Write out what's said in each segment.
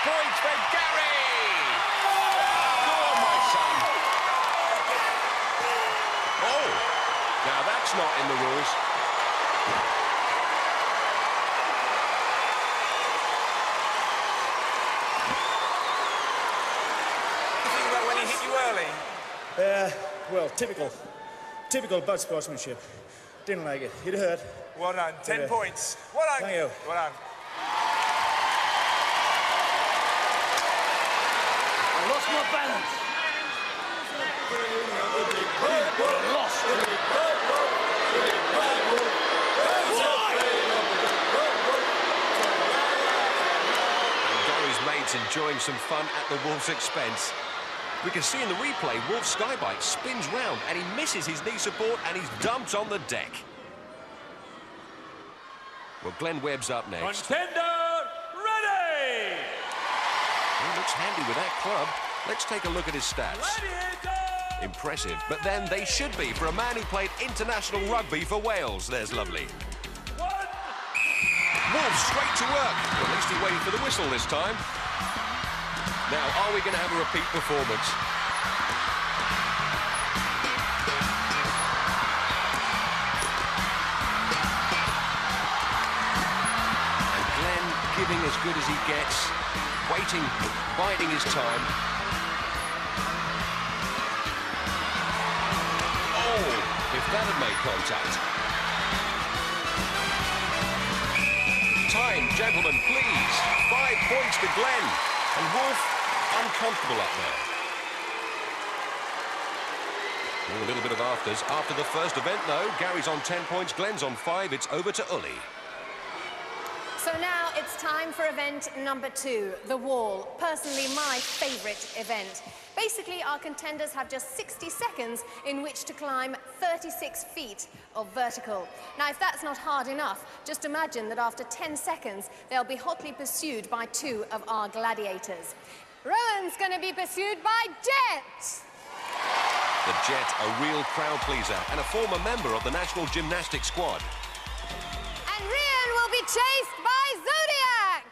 points for Gary! Go on, my son. Oh, now that's not in the rules. When he hit you early? Well, typical Bud sportsmanship. Didn't like it. It hurt. Well done. 10 points. Well done. Thank you. Well done. I lost my balance. Lost. And Gary's mates enjoying some fun at the Wolves' expense. We can see in the replay, Wolf's skybike spins round and he misses his knee support and he's dumped on the deck. Well, Glenn Webb's up next. Contender, ready! He looks handy with that club. Let's take a look at his stats. Gladiators! Impressive, but then they should be for a man who played international rugby for Wales. There's lovely. Wolves straight to work. Well, at least he waited for the whistle this time. Now, are we going to have a repeat performance? And Glenn giving as good as he gets, waiting, biding his time. Oh, if that had made contact. Time, gentlemen, please. 5 points to Glenn. And Wolf, uncomfortable up there. Oh, a little bit of afters. After the first event, though, Gary's on 10 points, Glenn's on 5. It's over to Uli. So now it's time for event number 2, the wall. Personally, my favourite event. Basically, our contenders have just 60 seconds in which to climb 36 feet of vertical. Now, if that's not hard enough, just imagine that after 10 seconds, they'll be hotly pursued by 2 of our gladiators. Rowan's going to be pursued by Jet. The Jet, a real crowd pleaser and a former member of the national gymnastics squad. And Rhian will be chased by Zodiac.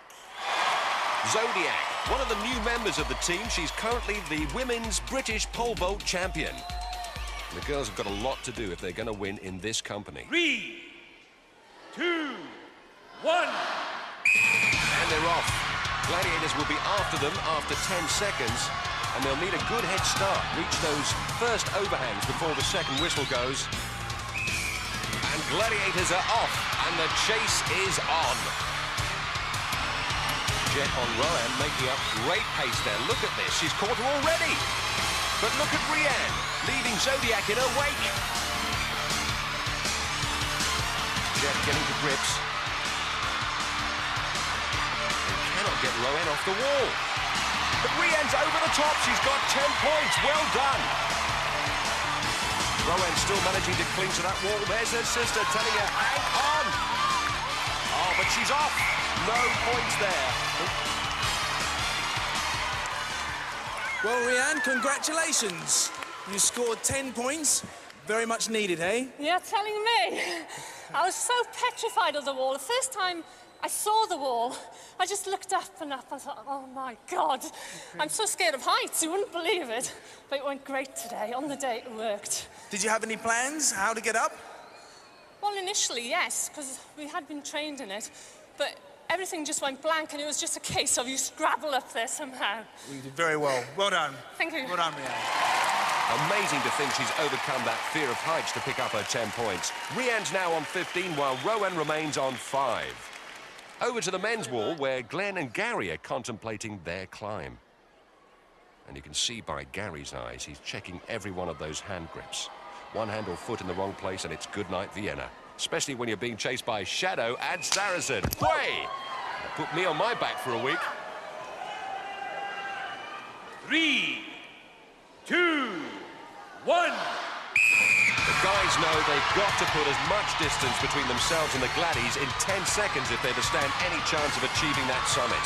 Zodiac, one of the new members of the team. She's currently the women's British pole vault champion. The girls have got a lot to do if they're going to win in this company. 3, 2, 1. And they're off. Gladiators will be after them after 10 seconds, and they'll need a good head start, reach those first overhangs before the second whistle goes. And Gladiators are off, and the chase is on. Jet on Rowan making up great pace there. Look at this, she's caught her already. But look at Rhian, leaving Zodiac in her wake. Jet getting to grips. They cannot get Rowan off the wall. But Rhian's over the top, she's got 10 points, well done. Rowan still managing to cling to that wall. There's her sister telling her, hang on. Oh, but she's off. No points there. Well, Rhian, congratulations. You scored 10 points. Very much needed, eh? You're telling me. I was so petrified of the wall. The first time I saw the wall, I just looked up and up. I thought, oh, my God. I'm so scared of heights, you wouldn't believe it. But it went great today. On the day, it worked. Did you have any plans how to get up? Well, initially, yes, because we had been trained in it. But everything just went blank, and it was just a case of you scrabble up there somehow. You did very well. Well done. Thank you. Well done, Rhian. Amazing to think she's overcome that fear of heights to pick up her 10 points. Rhian's now on 15, while Rowan remains on 5. Over to the men's wall, where Glenn and Gary are contemplating their climb. And you can see by Gary's eyes, he's checking every one of those hand grips. One hand or foot in the wrong place, and it's good night, Vienna. Especially when you're being chased by Shadow and Saracen. Way! Put me on my back for a week. 3, 2, 1. The guys know they've got to put as much distance between themselves and the Gladdies in 10 seconds if they're to stand any chance of achieving that summit.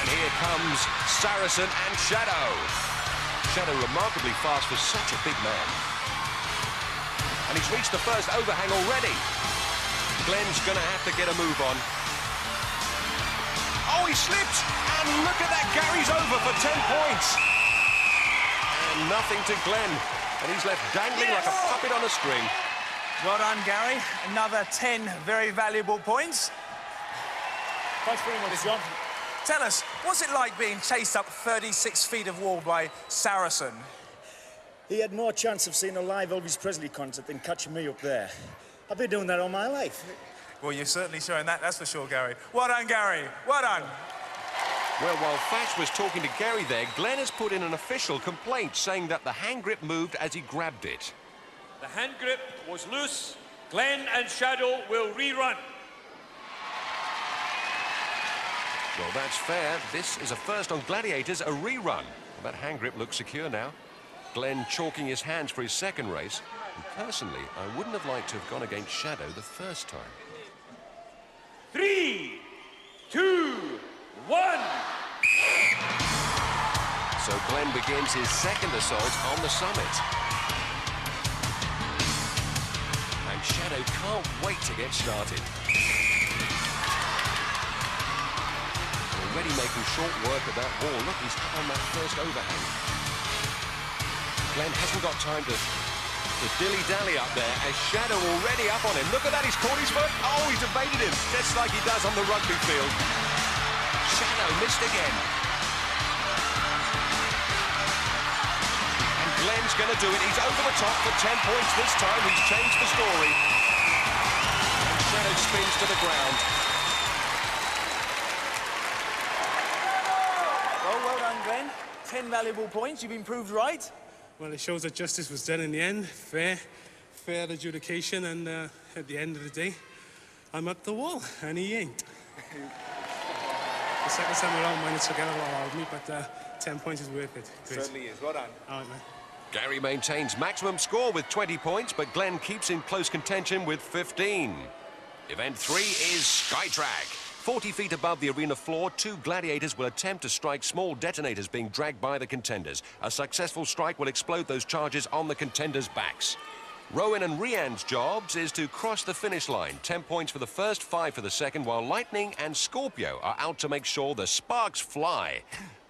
And here comes Saracen and Shadow. Shadow remarkably fast for such a big man. And he's reached the first overhang already. Glenn's going to have to get a move on. Oh, he slipped. And look at that. Gary's over for 10 points. And nothing to Glenn. And he's left dangling like a puppet on a string. Well done, Gary. Another 10 very valuable points. Thanks very much, John. Tell us, what's it like being chased up 36 feet of wall by Saracen? He had more chance of seeing a live Elvis Presley concert than catching me up there. I've been doing that all my life. Well, you're certainly showing that, that's for sure, Gary. Well done, Gary. Well done. Well, while Thatch was talking to Gary there, Glenn has put in an official complaint saying that the hand grip moved as he grabbed it. The hand grip was loose. Glenn and Shadow will rerun. Well, that's fair. This is a first on Gladiators, a rerun. That hand grip looks secure now. Glenn chalking his hands for his second race. And personally, I wouldn't have liked to have gone against Shadow the first time. 3, 2, 1. So Glenn begins his second assault on the summit. And Shadow can't wait to get started. Already making short work of that wall. Look, he's on that first overhang. Glenn hasn't got time to dilly-dally up there as Shadow already up on him. Look at that, he's caught his foot. Oh, he's evaded him, just like he does on the rugby field. Shadow missed again. And Glenn's going to do it. He's over the top for 10 points this time. He's changed the story. And Shadow spins to the ground. Well done, Glenn. 10 valuable points. You've been proved right. Well, it shows that justice was done in the end. Fair adjudication, and at the end of the day, I'm up the wall, and he ain't. The second time around, mine took a lot out of me, but 10 points is worth it. Great. Certainly is. Well done. All right, man. Gary maintains maximum score with 20 points, but Glenn keeps in close contention with 15. Event 3 is Skytrack. 40 feet above the arena floor, 2 gladiators will attempt to strike small detonators being dragged by the contenders. A successful strike will explode those charges on the contenders' backs. Rowan and Rian's jobs is to cross the finish line. 10 points for the first, 5 for the second, while Lightning and Scorpio are out to make sure the sparks fly.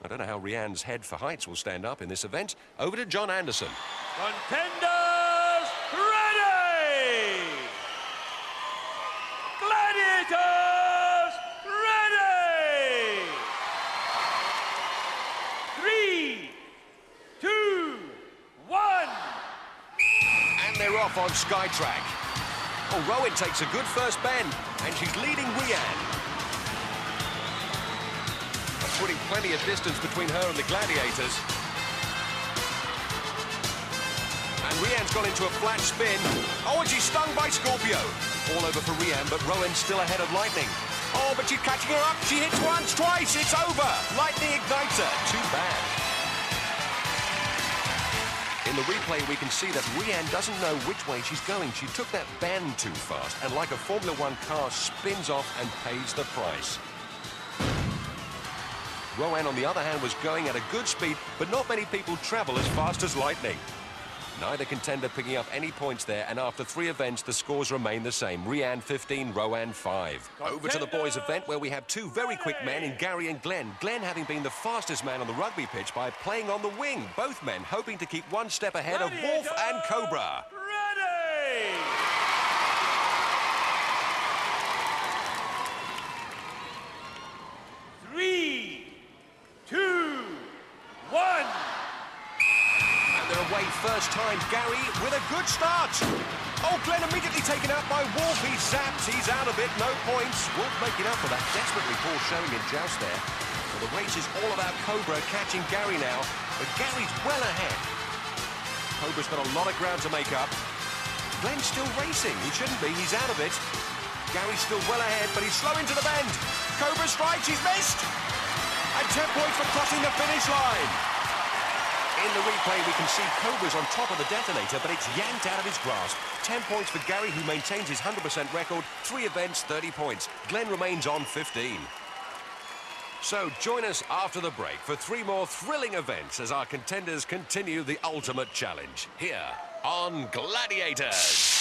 I don't know how Rian's head for heights will stand up in this event. Over to John Anderson. Contenders ready! Gladiators ready! 3, 2, 1. And they're off on Skytrack. Oh, Rowan takes a good first bend, and she's leading Rian. That's putting plenty of distance between her and the gladiators. And Rian's gone into a flat spin. Oh, and she's stung by Scorpio. All over for Rian, but Rowan's still ahead of Lightning. Oh, but she's catching her up. She hits once, twice. It's over. Lightning ignites her. Too bad. In the replay, we can see that Rian doesn't know which way she's going. She took that bend too fast, and like a Formula One car, spins off and pays the price. Rowan, on the other hand, was going at a good speed, but not many people travel as fast as Lightning. Neither contender picking up any points there, and after 3 events, the scores remain the same. Rian 15, Rowan 5. Over to the boys' event, where we have 2 very quick men in Gary and Glenn. Glenn having been the fastest man on the rugby pitch by playing on the wing. Both men hoping to keep 1 step ahead of Wolf and Cobra. Ready! Three, 2, 1. They're away first time. Gary with a good start. Oh, Glenn immediately taken out by Wolf. He's zapped. He's out of it. No points. Wolf making up for that desperately poor showing in joust there. Well, the race is all about Cobra catching Gary now. But Gary's well ahead. Cobra's got a lot of ground to make up. Glenn's still racing. He shouldn't be. He's out of it. Gary's still well ahead, but he's slow into the bend. Cobra strikes. He's missed. And 10 points for crossing the finish line. In the replay, we can see Cobra's on top of the detonator, but it's yanked out of his grasp. 10 points for Gary, who maintains his 100% record. 3 events, 30 points. Glenn remains on 15. So join us after the break for 3 more thrilling events as our contenders continue the ultimate challenge here on Gladiators.